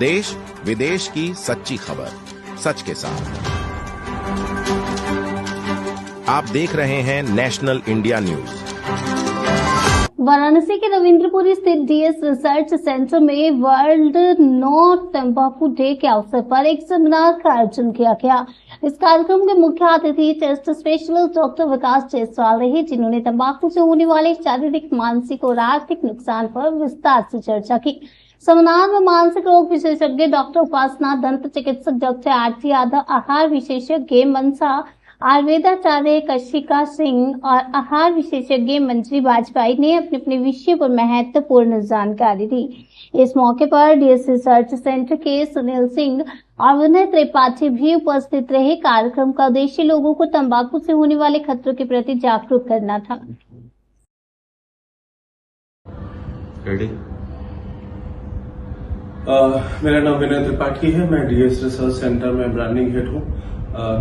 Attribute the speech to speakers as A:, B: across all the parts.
A: देश विदेश की सच्ची खबर सच के साथ। आप देख रहे हैं नेशनल इंडिया न्यूज।
B: वाराणसी के रविंद्रपुरी स्थित डीएस रिसर्च सेंटर में वर्ल्ड नो तंबाकू डे के अवसर पर एक सेमिनार का आयोजन किया गया। इस कार्यक्रम के मुख्य अतिथि चेस्ट स्पेशलिस्ट डॉक्टर विकास जायसवाल रहे, जिन्होंने तंबाकू से होने वाले शारीरिक, मानसिक और आर्थिक नुकसान पर विस्तार से चर्चा की। सेमिनार में मानसिक रोग विशेषज्ञ डॉक्टर उपासना, दंत चिकित्सक डॉक्टर आरती यादव, आहार विशेषज्ञ मनसा, आयुर्वेदाचार्य कशिका सिंह और आहार विशेषज्ञ मंजरी वाजपेयी ने अपने अपने विषय पर महत्वपूर्ण जानकारी दी। इस मौके पर डीएस रिसर्च सेंटर के सुनील सिंह और विनय त्रिपाठी भी उपस्थित रहे। कार्यक्रम का उद्देश्य लोगों को तंबाकू से होने वाले खतरों के प्रति जागरूक करना था।
C: मेरा नाम विनय त्रिपाठी है। मैं डीएस रिसर्च सेंटर में ब्रांडिंग हेड हूँ।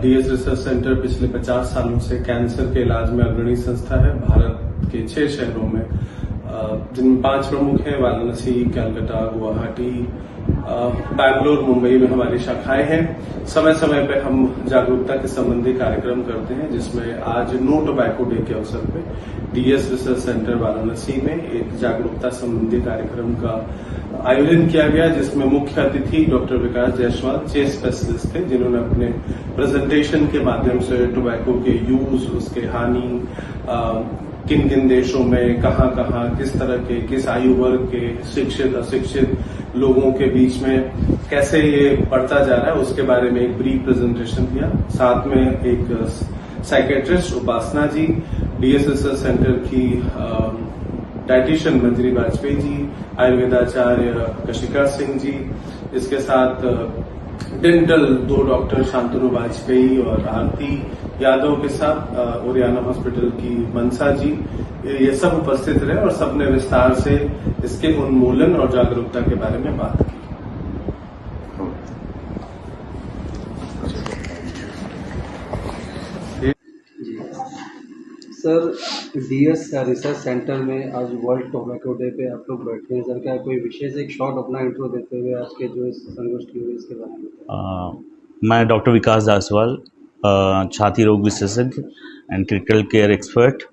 C: डीएस रिसर्च सेंटर पिछले 50 सालों से कैंसर के इलाज में अग्रणी संस्था है। भारत के 6 शहरों में, जिनमें 5 प्रमुख हैं: वाराणसी, कलकत्ता, गुवाहाटी, बैंगलोर, मुंबई में हमारी शाखाएं हैं। समय समय पर हम जागरूकता के संबंधी कार्यक्रम करते हैं, जिसमें आज नो टोबैको डे के अवसर पे डीएस रिसर्च सेंटर वाराणसी में एक जागरूकता संबंधी कार्यक्रम का आयोजन किया गया, जिसमें मुख्य अतिथि डॉक्टर विकास जायसवाल चेस्ट स्पेशलिस्ट थे, जिन्होंने अपने प्रेजेंटेशन के माध्यम से टोबैको के यूज, उसके हानि, किन किन देशों में, कहां कहां, किस तरह के, किस आयु वर्ग के, शिक्षित अशिक्षित लोगों के बीच में कैसे ये बढ़ता जा रहा है, उसके बारे में एक ब्रीफ प्रेजेंटेशन दिया। साथ में एक साइकेट्रिस्ट उपासना जी, डीएस रिसर्च सेंटर की डाइटिशियन मंजरी वाजपेयी जी, आयुर्वेदाचार्य कशिका सिंह जी, इसके साथ डेंटल 2 डॉक्टर शांतनु वाजपेयी और आरती यादव के साथ ओरियाना हॉस्पिटल की मनसा जी, ये सब उपस्थित रहे और सबने विस्तार से इसके उन्मूलन और जागरूकता के बारे में बात की।
D: सर, डीएस रिसर्च सेंटर में आज वर्ल्ड टोबैको डे पे आप लोग बैठे हैं सर, क्या कोई विशेष एक शॉर्ट अपना इंट्रो देते हुए आज के जो इस संगोष्ठी हुई इसके बारे में?
E: मैं डॉक्टर विकास जायसवाल, छाती रोग विशेषज्ञ and critical care expert,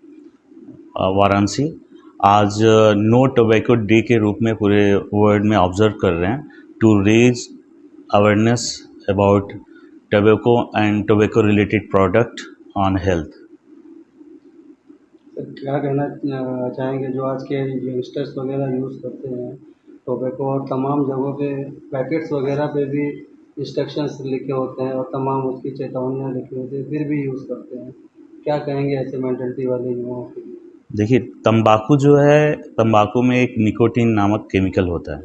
E: Varanasi, आज नो टोबैको डे के रूप में पूरे वर्ल्ड में ऑब्जर्व कर रहे हैं to raise awareness about tobacco and tobacco related product on health.
D: क्या कहना चाहेंगे जो आज के यंगस्टर्स वगैरह यूज़ करते हैं टोबैको, और तमाम जगहों पे पैकेट्स वगैरह पे भी इंस्ट्रक्शंस लिखे होते हैं और तमाम उसकी चेतावनियाँ लिखी होती है, फिर भी यूज़ करते हैं, क्या कहेंगे ऐसे मेंटलिटी वाले युवाओं के लिए?
E: देखिए, तंबाकू जो है, तंबाकू में एक निकोटीन नामक केमिकल होता है।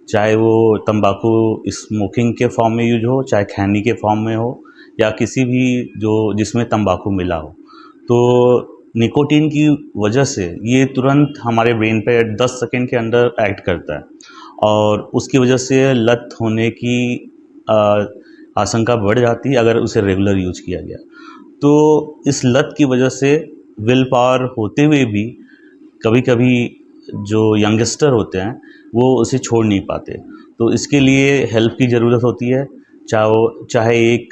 E: चाहे वो तंबाकू स्मोकिंग के फॉर्म में यूज हो, चाहे खैनी के फॉर्म में हो, या किसी भी जो जिसमें तंबाकू मिला हो, तो निकोटीन की वजह से ये तुरंत हमारे ब्रेन पे 10 सेकंड के अंदर एक्ट करता है और उसकी वजह से लत होने की आशंका बढ़ जाती है अगर उसे रेगुलर यूज किया गया। तो इस लत की वजह से विल पावर होते हुए भी कभी कभी जो यंगस्टर होते हैं वो उसे छोड़ नहीं पाते। तो इसके लिए हेल्प की ज़रूरत होती है, चाहे एक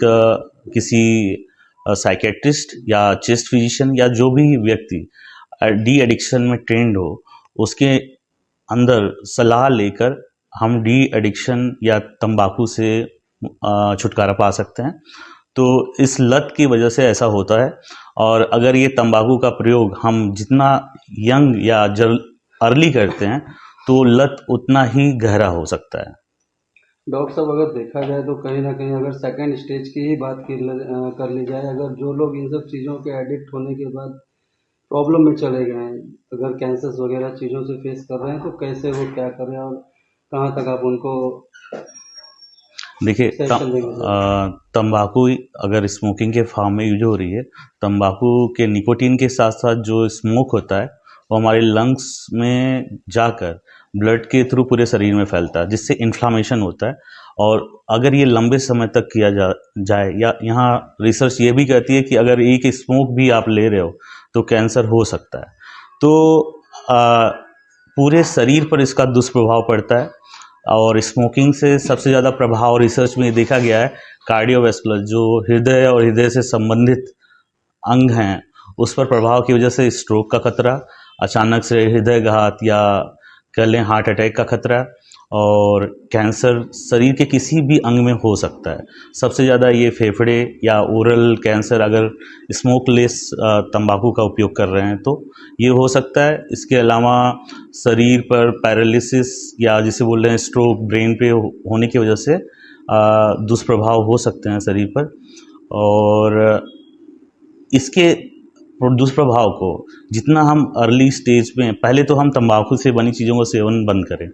E: किसी साइकेट्रिस्ट या चेस्ट फिजिशियन या जो भी व्यक्ति डी एडिक्शन में ट्रेंड हो, उसके अंदर सलाह लेकर हम डी एडिक्शन या तंबाकू से छुटकारा पा सकते हैं। तो इस लत की वजह से ऐसा होता है, और अगर ये तंबाकू का प्रयोग हम जितना यंग या अर्ली करते हैं तो लत उतना ही गहरा हो सकता है।
D: डॉक्टर साहब, अगर देखा जाए तो कहीं ना कहीं अगर सेकंड स्टेज की ही बात कर ली जाए, अगर जो लोग इन सब चीज़ों के एडिक्ट होने के बाद प्रॉब्लम में चले गए हैं, अगर कैंसर्स वगैरह चीज़ों से फेस कर रहे हैं, तो कैसे वो क्या करें और कहाँ तक आप उनको?
E: देखिए, तंबाकू अगर स्मोकिंग के फॉर्म में यूज हो रही है, तंबाकू के निकोटीन के साथ साथ जो स्मोक होता है वो हमारे लंग्स में जाकर ब्लड के थ्रू पूरे शरीर में फैलता है, जिससे इन्फ्लामेशन होता है। और अगर ये लंबे समय तक किया जाए, या यहाँ रिसर्च ये भी कहती है कि अगर एक स्मोक भी आप ले रहे हो तो कैंसर हो सकता है। तो पूरे शरीर पर इसका दुष्प्रभाव पड़ता है। और स्मोकिंग से सबसे ज़्यादा प्रभाव रिसर्च में देखा गया है कार्डियोवैस्कुलर, जो हृदय और हृदय से संबंधित अंग हैं उस पर प्रभाव की वजह से स्ट्रोक का खतरा, अचानक से हृदयघात या कह लें हार्ट अटैक का खतरा, और कैंसर शरीर के किसी भी अंग में हो सकता है। सबसे ज़्यादा ये फेफड़े या ओरल कैंसर अगर स्मोकलेस तंबाकू का उपयोग कर रहे हैं तो ये हो सकता है। इसके अलावा शरीर पर पैरालिसिस या जिसे बोल रहे हैं स्ट्रोक, ब्रेन पे होने की वजह से दुष्प्रभाव हो सकते हैं शरीर पर। और इसके दुष्प्रभाव को जितना हम अर्ली स्टेज में, पहले तो हम तंबाकू से बनी चीज़ों का सेवन बंद करें,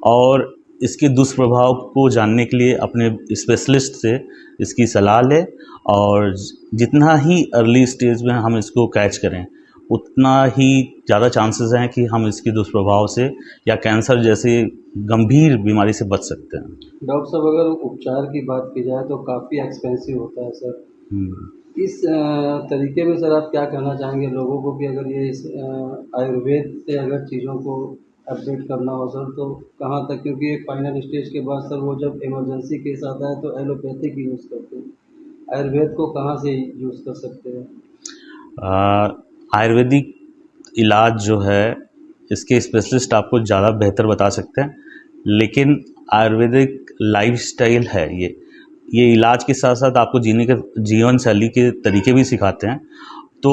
E: और इसके दुष्प्रभाव को जानने के लिए अपने स्पेशलिस्ट से इसकी सलाह लें, और जितना ही अर्ली स्टेज में हम इसको कैच करें उतना ही ज़्यादा चांसेस हैं कि हम इसके दुष्प्रभाव से या कैंसर जैसे गंभीर बीमारी से बच सकते हैं।
D: डॉक्टर साहब, अगर उपचार की बात की जाए तो काफ़ी एक्सपेंसिव होता है सर। इस तरीके में सर आप क्या कहना चाहेंगे लोगों को कि अगर ये इस आयुर्वेद से अगर चीज़ों को अपडेट करना हो सर तो कहाँ तक, क्योंकि एक फाइनल स्टेज के बाद सर वो जब इमरजेंसी केस आता है तो एलोपैथिक यूज़ करते हैं, आयुर्वेद को कहाँ से यूज़ कर सकते हैं?
E: आयुर्वेदिक इलाज जो है इसके स्पेशलिस्ट आपको ज़्यादा बेहतर बता सकते हैं, लेकिन आयुर्वेदिक लाइफस्टाइल है ये इलाज के साथ साथ आपको जीने के जीवन शैली के तरीके भी सिखाते हैं। तो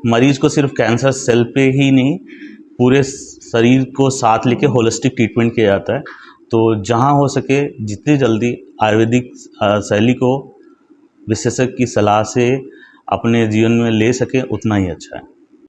E: मरीज को सिर्फ कैंसर सेल पे ही नहीं, पूरे शरीर को साथ लेके होलिस्टिक ट्रीटमेंट किया जाता है। तो जहाँ हो सके जितनी जल्दी आयुर्वेदिक शैली को विशेषज्ञ की सलाह से अपने जीवन में ले सके उतना ही अच्छा है।